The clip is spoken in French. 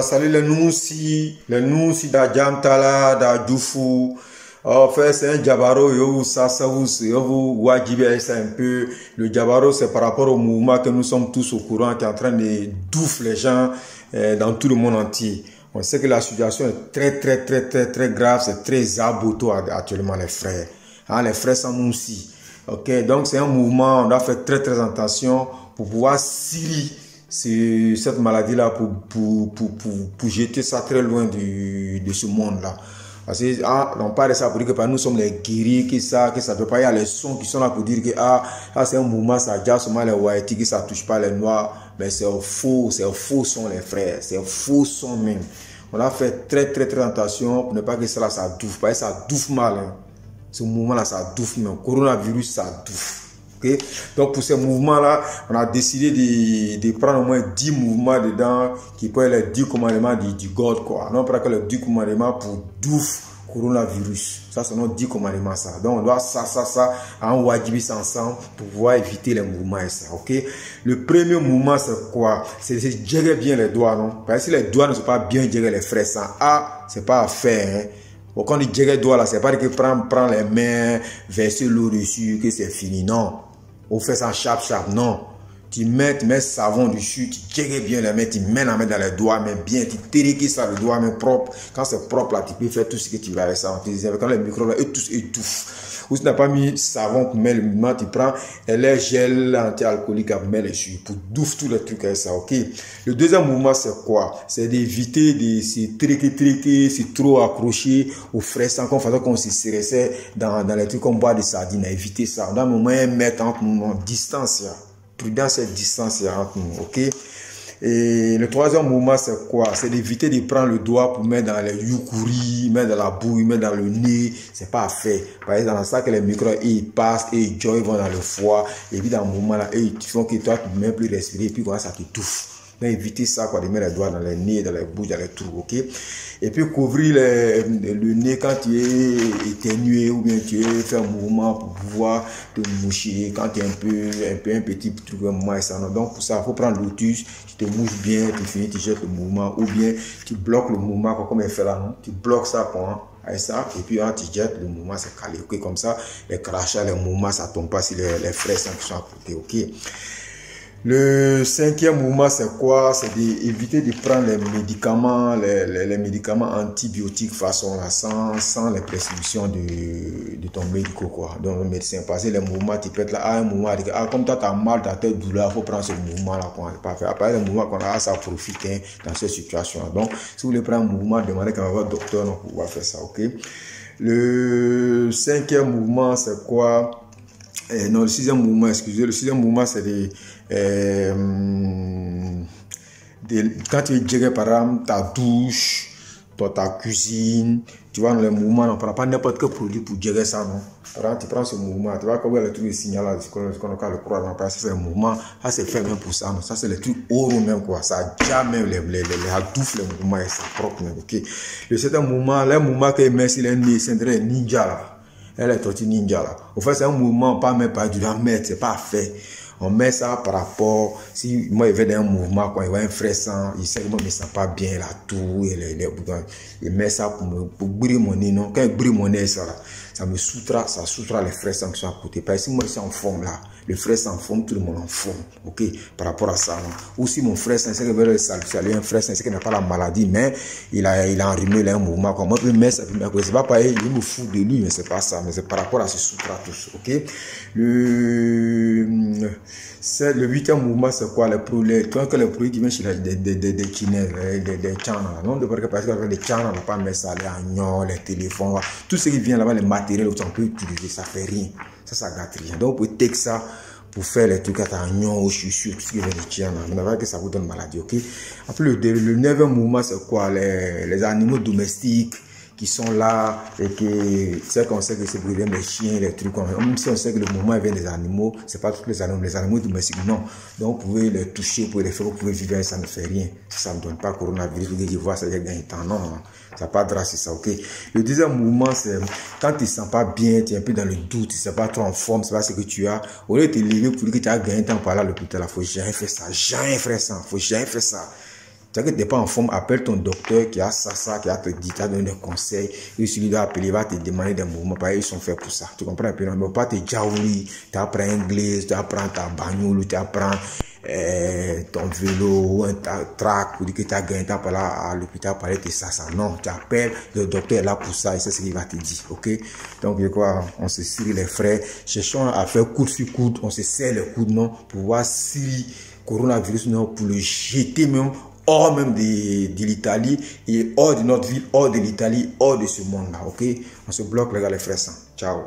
Salut les nounsi da Jamtala, da Djoufou. En fait, c'est un Djabaro, vous wajibé, c'est un peu. Le Djabaro, c'est par rapport au mouvement que nous sommes tous au courant, qui est en train de douffer les gens dans tout le monde entier. On sait que la situation est très grave, c'est très aboto actuellement, les frères. Hein, les frères sont nous aussi. Ok, donc c'est un mouvement, on doit faire très attention pour pouvoir sciller cette maladie-là, pour jeter ça très loin de ce monde-là. Parce que, on parle de ça pour dire que nous sommes les guéris, que ça peut pas, il y a les sons qui sont là pour dire que, c'est un mouvement, ça déjà seulement les whites, que ça touche pas les noirs, mais c'est faux son les frères, c'est faux son même. On a fait très attention pour ne pas que ça douffe, parce que ça douffe mal, hein. Ce mouvement-là, ça douffe même. Coronavirus, ça douffe. Okay? Donc, pour ces mouvements-là, on a décidé de prendre au moins 10 mouvements dedans qui peuvent être les 10 commandements du God, quoi. Non, pas que les 10 commandements pour douf coronavirus. Ça, c'est nos 10 commandements, ça. Donc, on doit ça, en wajibi ensemble pour pouvoir éviter les mouvements et ça, ok? Le premier mouvement, c'est quoi? C'est de gérer bien les doigts, non? Parce que si les doigts ne sont pas bien gérés, les frères, ça, c'est pas à faire, hein? Bon, quand on dit gérer les doigts, là, c'est pas que prends les mains, verser l'eau dessus, que c'est fini, non. On fait ça chap, non. Tu mets savon dessus, tu gères bien les mains, tu mets la main dans les doigts, mais bien, tu tériques ça, le doigt, mais propre. Quand c'est propre, là, tu peux faire tout ce que tu veux avec ça. Quand les microbes, là, tous étouffent. Ou si tu n'as pas mis savon pour mettre le mouvement, tu prends les gels anti-alcooliques pour mettre dessus, pour douffer tous les trucs avec ça, ok? Le deuxième mouvement, c'est quoi? C'est d'éviter de se triquer, se trop accrocher aux fraises, sans qu'on fasse comme si se stressait dans les trucs comme boire des sardines. Éviter ça. On a un moment mettre entre nous en distance, là. Prudence et distance entre nous, ok? Et le troisième mouvement, c'est quoi? C'est d'éviter de prendre le doigt pour mettre dans les yukuri, mettre dans la bouille, mettre dans le nez. C'est pas à faire. Par exemple, dans ça que les microbes, ils passent et ils vont dans le foie. Et puis, dans le moment là, ils font que toi, tu ne peux même plus respirer. Et puis, voilà, ça te touffe. Mais éviter ça, quoi, de mettre les doigts dans les nez, dans les bouches, dans les trous, ok? Et puis, couvrir le nez quand tu es éternué ou bien tu fais un mouvement pour pouvoir te moucher quand tu es un petit truc, un moment et ça. Donc, pour ça, il faut prendre l'outus, tu te mouches bien, tu finis, tu jettes le mouvement, ou bien tu bloques le mouvement, comme il fait là, non? Tu bloques ça, quoi, avec ça, et puis, tu jettes le mouvement, c'est calé, ok? Comme ça, les crachats, les mouvements, ça tombe pas si les fraises qui sont à côté, ok? Le cinquième mouvement, c'est quoi? C'est d'éviter de prendre les médicaments antibiotiques façon là, sans les prescriptions de ton médico, quoi. Donc, le médecin, passer les mouvements, tu peux être là, un mouvement, comme toi, tu as mal, tu as telle douleur, il faut prendre ce mouvement-là, quoi. Pas faire. Après, le mouvement qu'on a, ça profite, hein, dans cette situation. Donc, si vous voulez prendre un mouvement, demandez qu'à votre docteur, donc, pour pouvoir faire ça, ok? Le cinquième mouvement, c'est quoi? Non, le sixième mouvement, excusez, le sixième mouvement, c'est quand tu es géré par exemple ta douche, ta cuisine, tu vois, dans les mouvements, on ne prend pas n'importe quel produit pour gérer ça, non. Par exemple, tu prends ce mouvement, tu vois, comme le truc de signal, qu'on a le croire, non, c'est un mouvement, ça c'est fait même pour ça, non. Ça c'est le truc oro même, quoi. Ça jamais les douffes, les mouvements, et ça propre même, ok. Le septième mouvement, les mouvements que merci, les ninja, là. Elle est tortue ninja là. Au fait, c'est un mouvement, pas même pas du mettre, c'est pas fait. On met ça par rapport, si moi, il vais dans un mouvement, quand il voit un frère sang, il sait que moi, je ne me sens pas bien là, tout, il met ça pour briller mon nez, non? Quand il brille mon nez, ça là, ça soutra les frères sang qui sont à côté. Parce que si moi, je suis en forme là, le frère sang en forme, tout le monde en forme, ok? Par rapport à ça, non? Ou si mon frère sang, c'est que veut saluer un frère sang, c'est qu'il n'a pas la maladie, mais il a enrhumé là un mouvement, quoi. Moi, je peux mettre ça, c'est pas pareil, il me fout de lui, mais c'est pas ça, mais c'est par rapport à ce soutra tous, ok? Le huitième mouvement, c'est quoi? Les produits qui viennent chez des Kinés, des Tchana. Non, de parce que les Tchana, on ne pas mettre ça, les agnons, les téléphones, tout ce qui vient là-bas, les matériels, on peut utiliser, ça fait rien. Ça gâte rien. Donc, vous pouvez take ça pour faire les trucs à agnons, aux chaussures, tout ce qui vient des Tchana. Mais pas que ça vous donne maladie, ok? Après, le neuvième mouvement, c'est quoi? Les animaux domestiques qui sont là et que c'est qu'on sait que c'est pour les chiens, les trucs comme ça. Même si on sait que le mouvement vient des animaux, c'est pas tous les animaux domestiques, non. Donc vous pouvez les toucher, vous pouvez les faire, vous pouvez vivre, ça ne fait rien. Ça ne donne pas coronavirus, vous pouvez voir ça gagne temps, non, ça n'a pas de race, c'est ça, ok. Le deuxième mouvement, c'est quand tu ne sens pas bien, tu es un peu dans le doute, tu ne sais pas trop en forme, c'est pas ce que tu as. Au lieu de te lever pour dire que tu as gagné temps par là à l'hôpital, il faut jamais faire ça, jamais faire ça, faut jamais faire ça. C'est que tu n'es pas en forme, appelle ton docteur qui a ça, qui a te dit, qui a donné des conseils. Et celui doit appeler, il va te demander des mouvements. Parce qu'ils sont faits pour ça. Tu comprends? Il ne va pas te jaouli, tu apprends anglais, tu apprends ta bagnole, tu apprends ton vélo ou un track, ou que tu as gagné à l'hôpital, parler de ça. Non, tu appelles, le docteur est là pour ça et c'est ce qu'il va te dire. Ok? Donc, je crois, on se serre les frères. Cherchons à faire coude sur coude, on se serre les coudes, non, pour voir si coronavirus, non, pour le jeter même hors même de l'Italie et hors de notre ville, hors de l'Italie, hors de ce monde-là. Ok? On se bloque, les gars, les frères. Ciao.